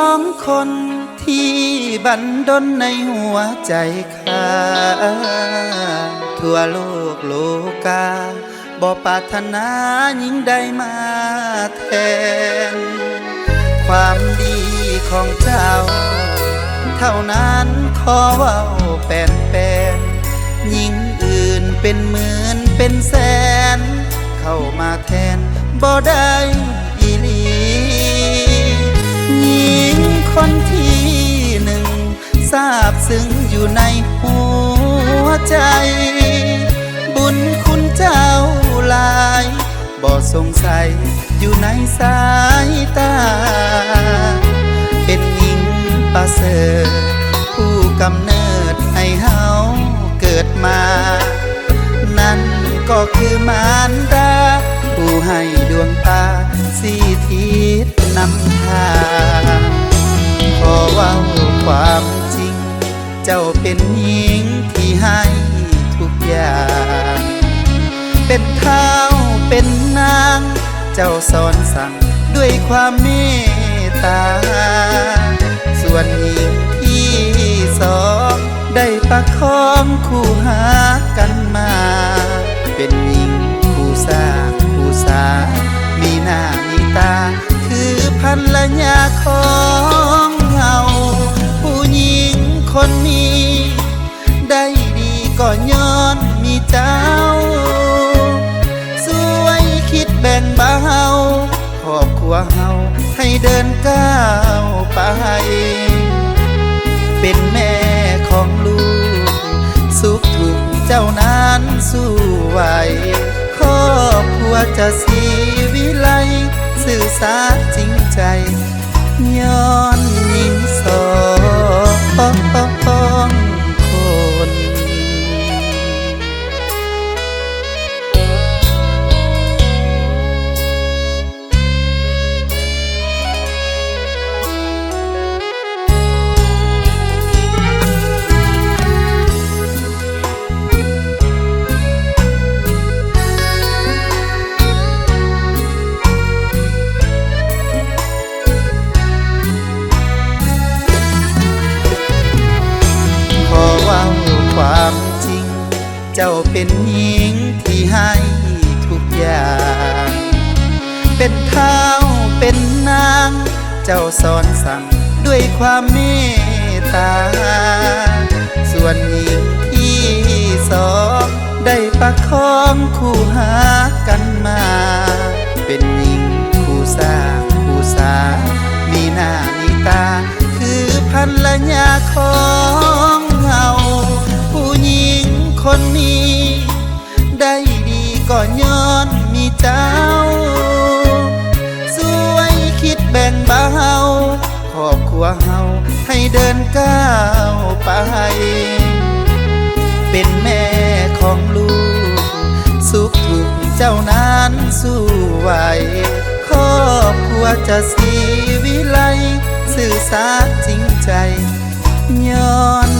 องคนที่บันดลในหัวใจข้าทั่วโลกโลกาบ่ปรารถนายิ่งใดมาแทนความดีของเจ้าเท่านั้นขอเว้าแปนหญิงอื่นเป็นหมื่นเป็นแสนเข้ามาแทนบ่ได้อีหลีหญิงคนที่หนึ่งทราบซึ้งอยู่ในหัวใจบุญคุณเจ้าหลายบ่สงสัยอยู่ในสายตาเป็นหญิงประเสริฐผู้กำเนิดให้เฮาเกิดมานั่นก็คือมารดาผู้ให้ดวงตาสีทิศนำทางขอเว้าความจริงเจ้าเป็นหญิงที่ให้ทุกอย่างเป็นเท้าเป็นนางเจ้าสอนสั่งด้วยความเมตตาส่วนหญิงที่สองได้ประคองคู่หากันมาเป็นหญิงคู่สร้างคู่สามีหน้ามีตาคือภรรยาของเฮาผู้หญิงคนนี้ได้ดีก็ย้อนมีเจ้าสวยคิดแบ่งเบาครอบครัวเฮาให้เดินก้าวไปเป็นแม่ของลูกสุขทุกข์เจ้านั้นสู้ไหวครอบครัวจะสีวิไลสื่อสารจริงใจย้อนหญิงสองคนความจริงเจ้าเป็นหญิงที่ให้ทุกอย่างเป็นเท้าเป็นนางเจ้าสอนสั่งด้วยความเมตตาส่วนหญิงที่สองได้ประคองคู่หากันมาเป็นหญิงคู่สร้างคู่สามีหน้ามีตาคือภรรยาของเฮาผู้หญิงคนนี้ได้ดีก็ย้อนมีเจ้าสวยคิดแบ่งเบาครอบครัวเฮาให้เดินก้าวไปเป็นแม่ของลูกสุขทุกข์เจ้านั้นสู้ไหวครอบครัวจะสีวิไลสื่อสารจริงใจย้อน